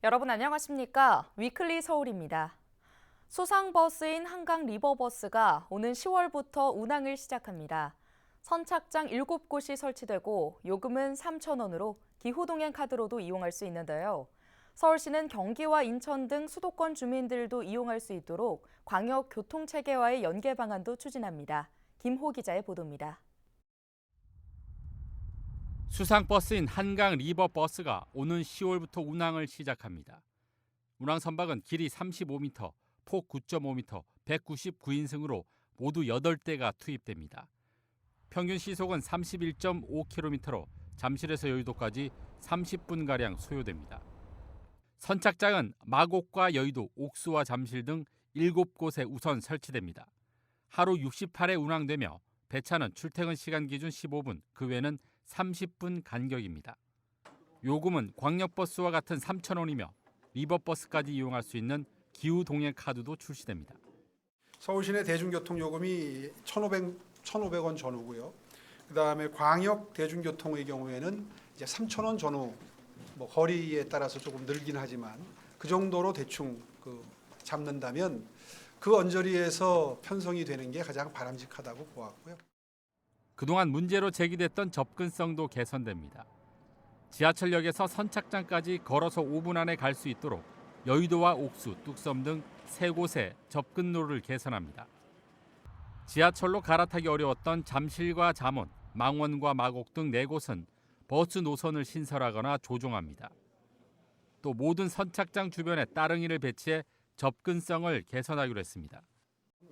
여러분 안녕하십니까? 위클리 서울입니다. 수상버스인 한강 리버버스가 오는 10월부터 운항을 시작합니다. 선착장 7곳이 설치되고 요금은 3,000원으로 기후동행 카드로도 이용할 수 있는데요. 서울시는 경기와 인천 등 수도권 주민들도 이용할 수 있도록 광역교통체계와의 연계 방안도 추진합니다. 김호 기자의 보도입니다. 수상버스인 한강 리버버스가 오는 10월부터 운항을 시작합니다. 운항 선박은 길이 35m, 폭 9.5m, 199인승으로 모두 8대가 투입됩니다. 평균 시속은 31.5km로 잠실에서 여의도까지 30분가량 소요됩니다. 선착장은 마곡과 여의도, 옥수와 잠실 등 7곳에 우선 설치됩니다. 하루 68회 운항되며 배차는 출퇴근 시간 기준 15분, 그 외에는 30분 간격입니다. 요금은 광역버스와 같은 3,000원이며 리버버스까지 이용할 수 있는 기후동행 카드도 출시됩니다. 서울시내 대중교통 요금이 1,500원 전후고요. 그다음에 광역 대중교통의 경우에는 이제 3,000원 전후, 거리에 따라서 조금 늘긴 하지만 그 정도로 대충 잡는다면 그 언저리에서 편성이 되는 게 가장 바람직하다고 보았고요. 그동안 문제로 제기됐던 접근성도 개선됩니다. 지하철역에서 선착장까지 걸어서 5분 안에 갈 수 있도록 여의도와 옥수, 뚝섬 등 3곳의 접근로를 개선합니다. 지하철로 갈아타기 어려웠던 잠실과 잠원, 망원과 마곡 등 4곳은 버스 노선을 신설하거나 조종합니다. 또 모든 선착장 주변에 따릉이를 배치해 접근성을 개선하기로 했습니다.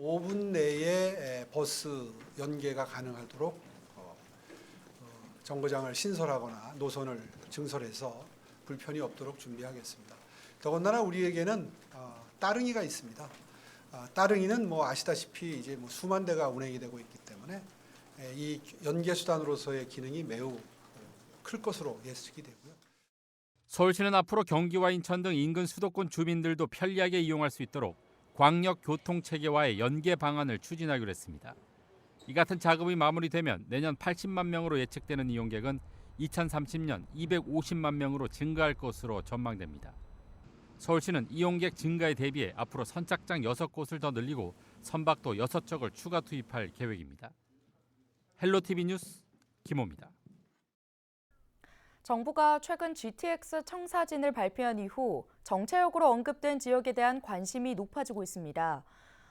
5분 내에 버스 연계가 가능하도록 정거장을 신설하거나 노선을 증설해서 불편이 없도록 준비하겠습니다. 더군다나 우리에게는 따릉이가 있습니다. 따릉이는 아시다시피 이제 수만 대가 운행이 되고 있기 때문에 이 연계 수단으로서의 기능이 매우 클 것으로 예측이 되고요. 서울시는 앞으로 경기와 인천 등 인근 수도권 주민들도 편리하게 이용할 수 있도록 광역교통체계와의 연계 방안을 추진하기로 했습니다. 이 같은 작업이 마무리되면 내년 80만 명으로 예측되는 이용객은 2030년 250만 명으로 증가할 것으로 전망됩니다. 서울시는 이용객 증가에 대비해 앞으로 선착장 6곳을 더 늘리고 선박도 6척을 추가 투입할 계획입니다. 헬로티비 뉴스 김호입니다. 정부가 최근 GTX 청사진을 발표한 이후 정체역으로 언급된 지역에 대한 관심이 높아지고 있습니다.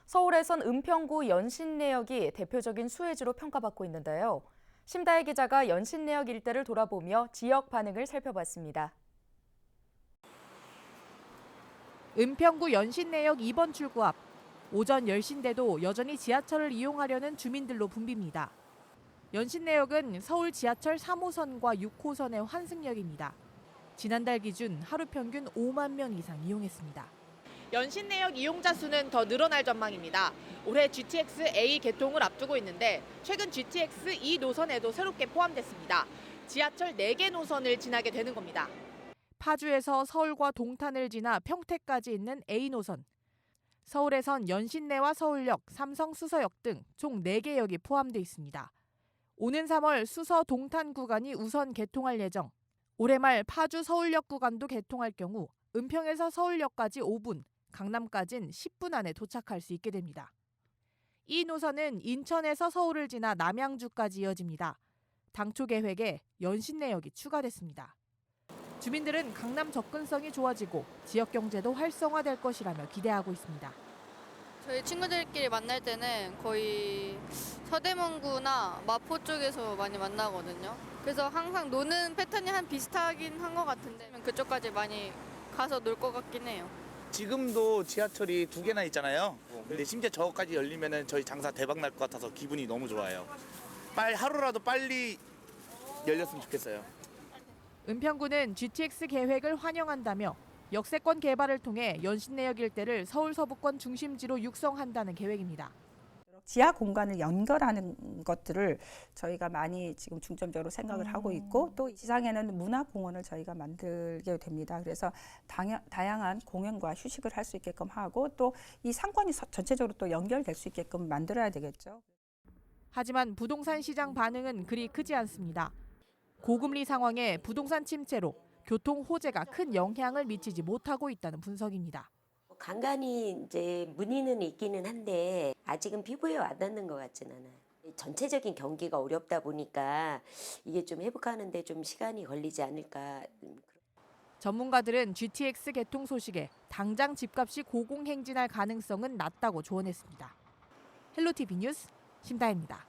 서울에선 은평구 연신내역이 대표적인 수혜지로 평가받고 있는데요. 심다혜 기자가 연신내역 일대를 돌아보며 지역 반응을 살펴봤습니다. 은평구 연신내역 2번 출구 앞, 오전 10시인데도 여전히 지하철을 이용하려는 주민들로 붐빕니다. 연신내역은 서울 지하철 3호선과 6호선의 환승역입니다. 지난달 기준 하루 평균 5만 명 이상 이용했습니다. 연신내역 이용자 수는 더 늘어날 전망입니다. 올해 GTX A 개통을 앞두고 있는데 최근 GTX E 노선에도 새롭게 포함됐습니다. 지하철 4개 노선을 지나게 되는 겁니다. 파주에서 서울과 동탄을 지나 평택까지 있는 A 노선. 서울에선 연신내와 서울역, 삼성 수서역 등 총 4개 역이 포함돼 있습니다. 오는 3월 수서 동탄 구간이 우선 개통할 예정. 올해 말 파주 서울역 구간도 개통할 경우 은평에서 서울역까지 5분, 강남까지는 10분 안에 도착할 수 있게 됩니다. 이 노선은 인천에서 서울을 지나 남양주까지 이어집니다. 당초 계획에 연신내역이 추가됐습니다. 주민들은 강남 접근성이 좋아지고 지역 경제도 활성화될 것이라며 기대하고 있습니다. 저희 친구들끼리 만날 때는 거의 서대문구나 마포 쪽에서 많이 만나거든요. 그래서 항상 노는 패턴이 한 비슷하긴 한 것 같은데 그쪽까지 많이 가서 놀 것 같긴 해요. 지금도 지하철이 2개나 있잖아요. 근데 심지어 저거까지 열리면 저희 장사 대박 날 것 같아서 기분이 너무 좋아요. 하루라도 빨리 열렸으면 좋겠어요. 은평구는 GTX 계획을 환영한다며 역세권 개발을 통해 연신내역 일대를 서울 서부권 중심지로 육성한다는 계획입니다. 지하 공간을 연결하는 것들을 저희가 많이 지금 중점적으로 생각을 하고 있고 또 지상에는 문화공원을 저희가 만들게 됩니다. 그래서 다양한 공연과 휴식을 할 수 있게끔 하고 또 이 상권이 전체적으로 또 연결될 수 있게끔 만들어야 되겠죠. 하지만 부동산 시장 반응은 그리 크지 않습니다. 고금리 상황에 부동산 침체로 교통 호재가 큰 영향을 미치지 못하고 있다는 분석입니다. 간간히 이제 문의는 있기는 한데 아직은 피부에 와닿는 것 같지는 않아요. 전체적인 경기가 어렵다 보니까 이게 좀 회복하는데 좀 시간이 걸리지 않을까. 전문가들은 GTX 개통 소식에 당장 집값이 고공행진할 가능성은 낮다고 조언했습니다. 헬로티비 뉴스 심다혜입니다.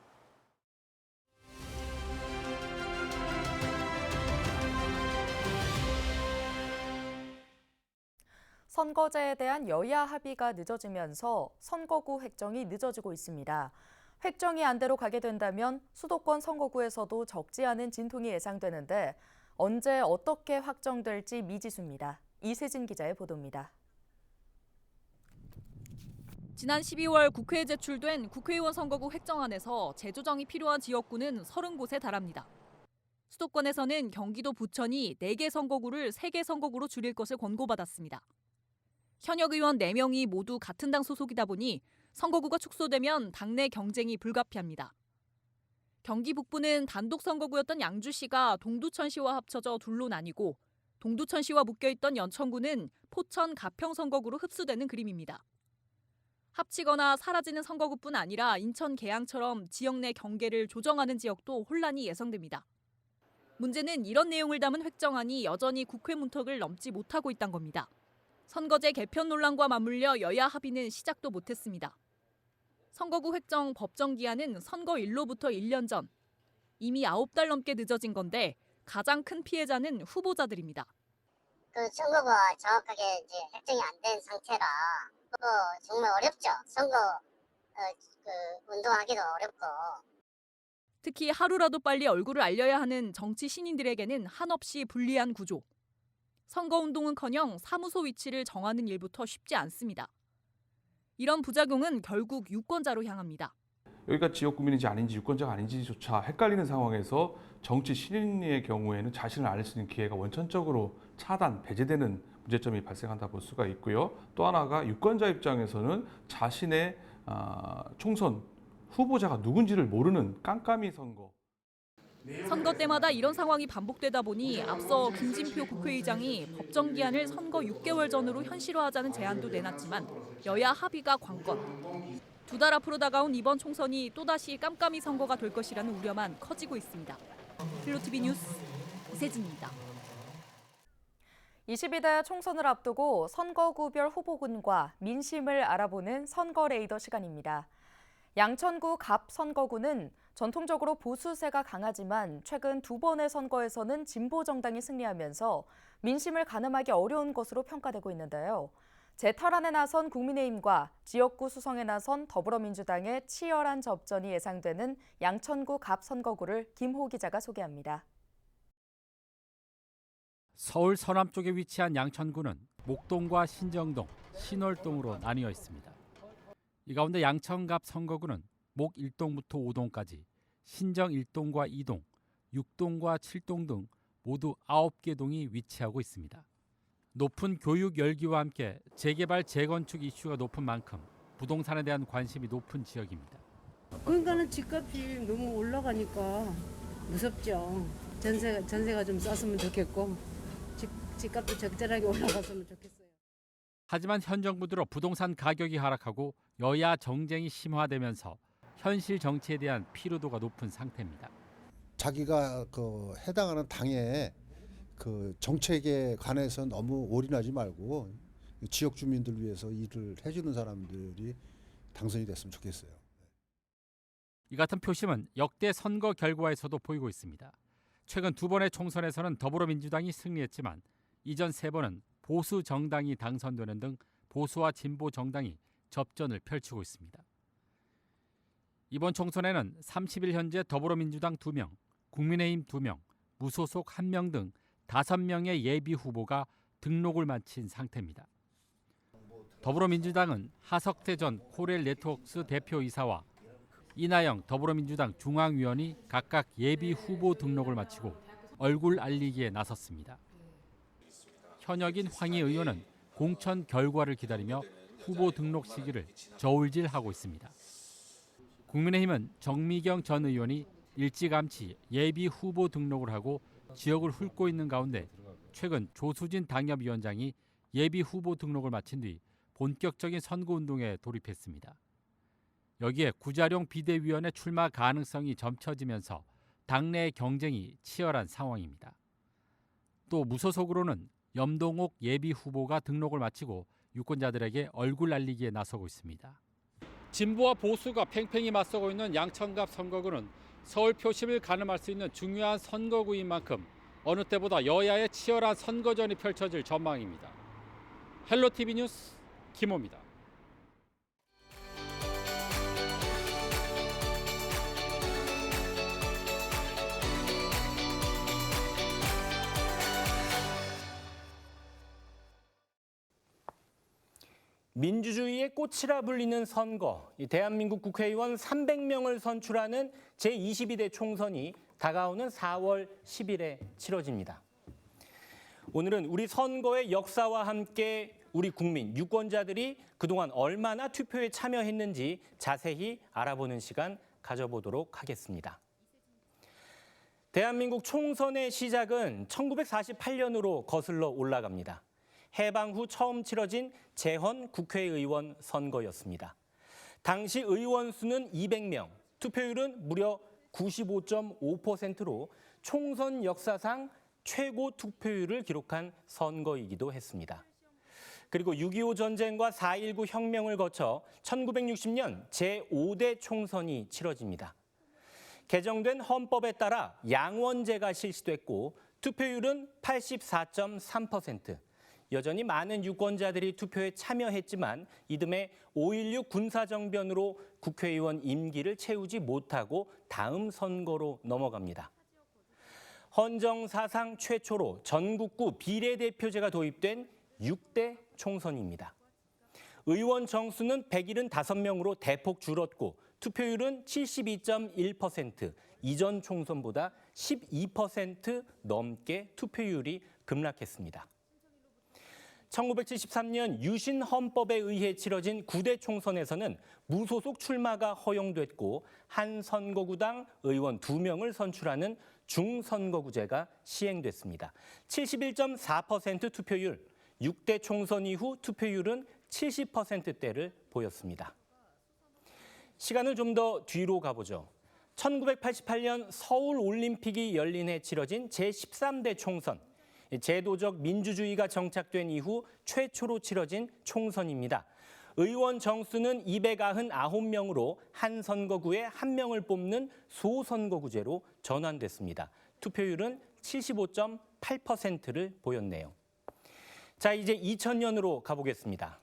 선거제에 대한 여야 합의가 늦어지면서 선거구 획정이 늦어지고 있습니다. 획정이 안대로 가게 된다면 수도권 선거구에서도 적지 않은 진통이 예상되는데 언제 어떻게 확정될지 미지수입니다. 이세진 기자의 보도입니다. 지난 12월 국회에 제출된 국회의원 선거구 획정안에서 재조정이 필요한 지역구는 30곳에 달합니다. 수도권에서는 경기도 부천이 4개 선거구를 3개 선거구로 줄일 것을 권고받았습니다. 현역 의원 4명이 모두 같은 당 소속이다 보니 선거구가 축소되면 당내 경쟁이 불가피합니다. 경기 북부는 단독 선거구였던 양주시가 동두천시와 합쳐져 둘로 나뉘고 동두천시와 묶여있던 연천구는 포천 가평 선거구로 흡수되는 그림입니다. 합치거나 사라지는 선거구뿐 아니라 인천 계양처럼 지역 내 경계를 조정하는 지역도 혼란이 예상됩니다. 문제는 이런 내용을 담은 획정안이 여전히 국회 문턱을 넘지 못하고 있다는 겁니다. 선거제 개편 논란과 맞물려 여야 합의는 시작도 못했습니다. 선거구 획정 법정 기한은 선거일로부터 1년 전. 이미 9달 넘게 늦어진 건데 가장 큰 피해자는 후보자들입니다. 선거가 정확하게 이제 획정이 안 된 상태라 정말 어렵죠. 선거 운동하기도 어렵고. 특히 하루라도 빨리 얼굴을 알려야 하는 정치 신인들에게는 한없이 불리한 구조. 선거운동은커녕 사무소 위치를 정하는 일부터 쉽지 않습니다. 이런 부작용은 결국 유권자로 향합니다. 여기가 지역구민인지 아닌지 유권자가 아닌지조차 헷갈리는 상황에서 정치 신인의 경우에는 자신을 알 수 있는 기회가 원천적으로 차단, 배제되는 문제점이 발생한다 볼 수가 있고요. 또 하나가 유권자 입장에서는 자신의 총선 후보자가 누군지를 모르는 깜깜이 선거. 선거 때마다 이런 상황이 반복되다 보니 앞서 김진표 국회의장이 법정 기한을 선거 6개월 전으로 현실화하자는 제안도 내놨지만 여야 합의가 관건. 2달 앞으로 다가온 이번 총선이 또다시 깜깜이 선거가 될 것이라는 우려만 커지고 있습니다. 헬로티비 뉴스 이세진입니다. 22대 총선을 앞두고 선거구별 후보군과 민심을 알아보는 선거 레이더 시간입니다. 양천구 갑 선거구는 전통적으로 보수세가 강하지만 최근 2번의 선거에서는 진보 정당이 승리하면서 민심을 가늠하기 어려운 것으로 평가되고 있는데요. 재탈환에 나선 국민의힘과 지역구 수성에 나선 더불어민주당의 치열한 접전이 예상되는 양천구 갑 선거구를 김호 기자가 소개합니다. 서울 서남쪽에 위치한 양천구는 목동과 신정동, 신월동으로 나뉘어 있습니다. 이 가운데 양천갑 선거구는 목 1동부터 5동까지 신정 1동과 2동, 6동과 7동 등 모두 9개 동이 위치하고 있습니다. 높은 교육 열기와 함께 재개발, 재건축 이슈가 높은 만큼 부동산에 대한 관심이 높은 지역입니다. 그러니까는 집값이 너무 올라가니까 무섭죠. 전세가 좀 쌌으면 좋겠고 집값도 적절하게 올라갔으면 좋겠어요. 하지만 현 정부 들어 부동산 가격이 하락하고 여야 정쟁이 심화되면서 현실 정치에 대한 피로도가 높은 상태입니다. 자기가 해당하는 당의 정책에 관해서 너무 올인하지 말고 지역 주민들 위해서 일을 해주는 사람들이 당선이 됐으면 좋겠어요. 이 같은 표심은 역대 선거 결과에서도 보이고 있습니다. 최근 2번의 총선에서는 더불어민주당이 승리했지만 이전 3번은 보수 정당이 당선되는 등 보수와 진보 정당이 접전을 펼치고 있습니다. 이번 총선에는 30일 현재 더불어민주당 2명, 국민의힘 2명, 무소속 1명 등 5명의 예비 후보가 등록을 마친 상태입니다. 더불어민주당은 하석태 전 코렐 네트워크스 대표이사와 이나영 더불어민주당 중앙위원이 각각 예비 후보 등록을 마치고 얼굴 알리기에 나섰습니다. 현역인 황희 의원은 공천 결과를 기다리며 후보 등록 시기를 저울질하고 있습니다. 국민의힘은 정미경 전 의원이 일찌감치 예비 후보 등록을 하고 지역을 훑고 있는 가운데 최근 조수진 당협위원장이 예비 후보 등록을 마친 뒤 본격적인 선거운동에 돌입했습니다. 여기에 구자룡 비대위원의 출마 가능성이 점쳐지면서 당내의 경쟁이 치열한 상황입니다. 또 무소속으로는 염동옥 예비 후보가 등록을 마치고 유권자들에게 얼굴 알리기에 나서고 있습니다. 진보와 보수가 팽팽히 맞서고 있는 양천갑 선거구는 서울 표심을 가늠할 수 있는 중요한 선거구인 만큼 어느 때보다 여야의 치열한 선거전이 펼쳐질 전망입니다. 헬로티비 뉴스 김호입니다. 민주주의의 꽃이라 불리는 선거, 대한민국 국회의원 300명을 선출하는 제22대 총선이 다가오는 4월 10일에 치러집니다. 오늘은 우리 선거의 역사와 함께 우리 국민, 유권자들이 그동안 얼마나 투표에 참여했는지 자세히 알아보는 시간 가져보도록 하겠습니다. 대한민국 총선의 시작은 1948년으로 거슬러 올라갑니다. 해방 후 처음 치러진 재헌 국회의원 선거였습니다. 당시 의원 수는 200명, 투표율은 무려 95.5%로 총선 역사상 최고 투표율을 기록한 선거이기도 했습니다. 그리고 6.25 전쟁과 4.19 혁명을 거쳐 1960년 제5대 총선이 치러집니다. 개정된 헌법에 따라 양원제가 실시됐고 투표율은 84.3%. 여전히 많은 유권자들이 투표에 참여했지만 이듬해 5.16 군사정변으로 국회의원 임기를 채우지 못하고 다음 선거로 넘어갑니다. 헌정 사상 최초로 전국구 비례대표제가 도입된 6대 총선입니다. 의원 정수는 175명으로 대폭 줄었고 투표율은 72.1%, 이전 총선보다 12% 넘게 투표율이 급락했습니다. 1973년 유신 헌법에 의해 치러진 9대 총선에서는 무소속 출마가 허용됐고 한 선거구당 의원 2명을 선출하는 중선거구제가 시행됐습니다. 71.4% 투표율, 6대 총선 이후 투표율은 70%대를 보였습니다. 시간을 좀 더 뒤로 가보죠. 1988년 서울올림픽이 열린 해 치러진 제13대 총선. 제도적 민주주의가 정착된 이후 최초로 치러진 총선입니다. 의원 정수는 299명으로 한 선거구에 1명을 뽑는 소선거구제로 전환됐습니다. 투표율은 75.8%를 보였네요. 자, 이제 2000년으로 가보겠습니다.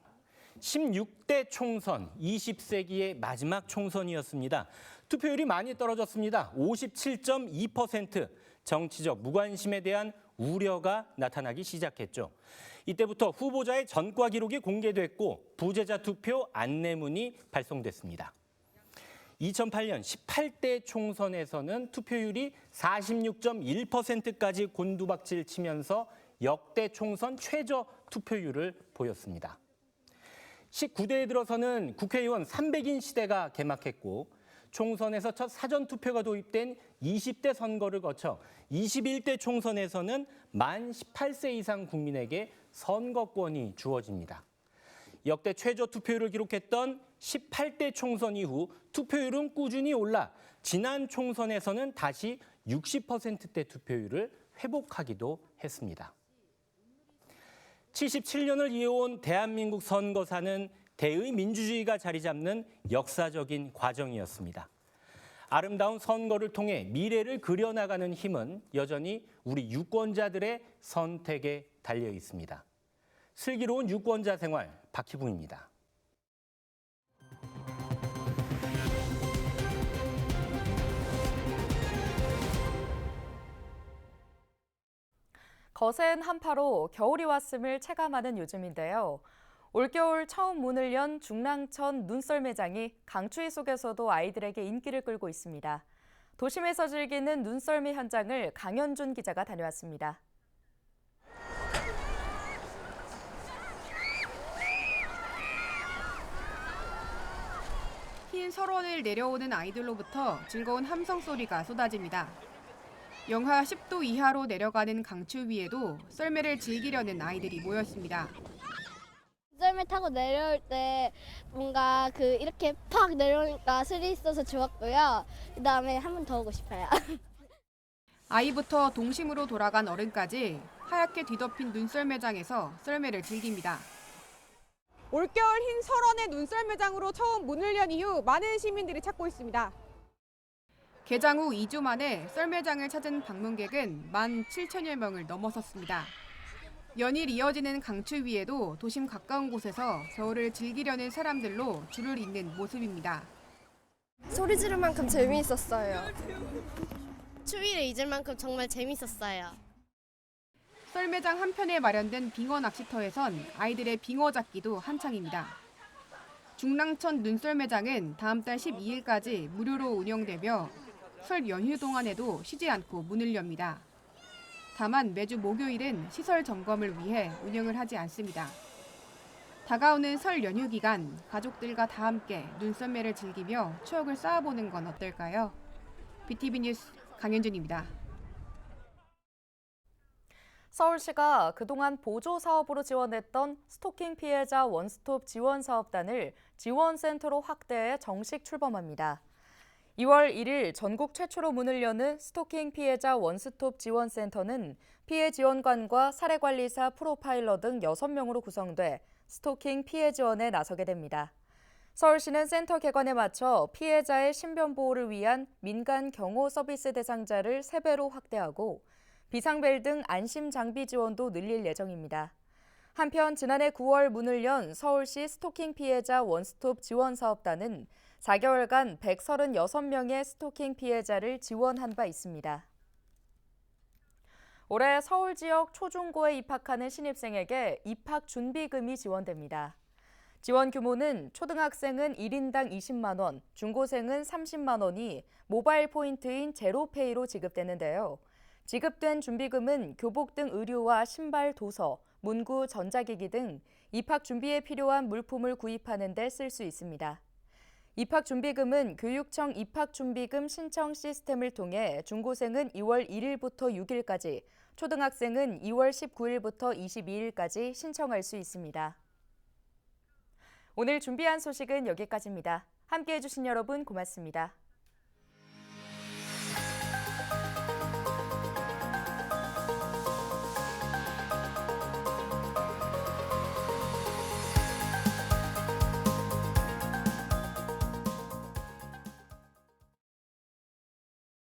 16대 총선, 20세기의 마지막 총선이었습니다. 투표율이 많이 떨어졌습니다. 57.2%. 정치적 무관심에 대한 우려가 나타나기 시작했죠. 이때부터 후보자의 전과 기록이 공개됐고 부재자 투표 안내문이 발송됐습니다. 2008년 18대 총선에서는 투표율이 46.1%까지 곤두박질 치면서 역대 총선 최저 투표율을 보였습니다. 19대에 들어서는 국회의원 300인 시대가 개막했고 총선에서 첫 사전투표가 도입된 20대 선거를 거쳐 21대 총선에서는 만 18세 이상 국민에게 선거권이 주어집니다. 역대 최저 투표율을 기록했던 18대 총선 이후 투표율은 꾸준히 올라 지난 총선에서는 다시 60%대 투표율을 회복하기도 했습니다. 77년을 이어온 대한민국 선거사는 대의 민주주의가 자리 잡는 역사적인 과정이었습니다. 아름다운 선거를 통해 미래를 그려나가는 힘은 여전히 우리 유권자들의 선택에 달려 있습니다. 슬기로운 유권자 생활 박희붕입니다. 거센 한파로 겨울이 왔음을 체감하는 요즘인데요. 올겨울 처음 문을 연 중랑천 눈썰 매장이 강추위 속에서도 아이들에게 인기를 끌고 있습니다. 도심에서 즐기는 눈썰매 현장을 강현준 기자가 다녀왔습니다. 흰 설원을 내려오는 아이들로부터 즐거운 함성 소리가 쏟아집니다. 영하 10도 이하로 내려가는 강추 위에도 썰매를 즐기려는 아이들이 모였습니다. 썰매 타고 내려올 때 뭔가 이렇게 팍 내려오니까 스릴 있어서 좋았고요. 그다음에 한 번 더 오고 싶어요. 아이부터 동심으로 돌아간 어른까지 하얗게 뒤덮인 눈썰매장에서 썰매를 즐깁니다. 올겨울 흰 설원의 눈썰매장으로 처음 문을 연 이후 많은 시민들이 찾고 있습니다. 개장 후 2주 만에 썰매장을 찾은 방문객은 17,000여 명을 넘어섰습니다. 연일 이어지는 강추 위에도 도심 가까운 곳에서 겨울을 즐기려는 사람들로 줄을 잇는 모습입니다. 소리 지를 만큼 재미있었어요. 추위를 잊을 만큼 정말 재밌었어요. 썰매장 한편에 마련된 빙어 낚시터에선 아이들의 빙어 잡기도 한창입니다. 중랑천 눈썰매장은 다음 달 12일까지 무료로 운영되며 설 연휴 동안에도 쉬지 않고 문을 엽니다. 다만 매주 목요일은 시설 점검을 위해 운영을 하지 않습니다. 다가오는 설 연휴 기간 가족들과 다 함께 눈썰매를 즐기며 추억을 쌓아보는 건 어떨까요? BTV 뉴스 강현준입니다. 서울시가 그동안 보조 사업으로 지원했던 스토킹 피해자 원스톱 지원 사업단을 지원센터로 확대해 정식 출범합니다. 2월 1일 전국 최초로 문을 여는 스토킹 피해자 원스톱 지원센터는 피해 지원관과 사례관리사 프로파일러 등 6명으로 구성돼 스토킹 피해 지원에 나서게 됩니다. 서울시는 센터 개관에 맞춰 피해자의 신변 보호를 위한 민간 경호 서비스 대상자를 3배로 확대하고 비상벨 등 안심 장비 지원도 늘릴 예정입니다. 한편 지난해 9월 문을 연 서울시 스토킹 피해자 원스톱 지원 사업단은 4개월간 136명의 스토킹 피해자를 지원한 바 있습니다. 올해 서울 지역 초중고에 입학하는 신입생에게 입학 준비금이 지원됩니다. 지원 규모는 초등학생은 1인당 20만 원, 중고생은 30만 원이 모바일 포인트인 제로페이로 지급되는데요. 지급된 준비금은 교복 등 의류와 신발, 도서, 문구, 전자기기 등 입학 준비에 필요한 물품을 구입하는 데 쓸 수 있습니다. 입학 준비금은 교육청 입학준비금 신청 시스템을 통해 중고생은 2월 1일부터 6일까지, 초등학생은 2월 19일부터 22일까지 신청할 수 있습니다. 오늘 준비한 소식은 여기까지입니다. 함께해 주신 여러분 고맙습니다.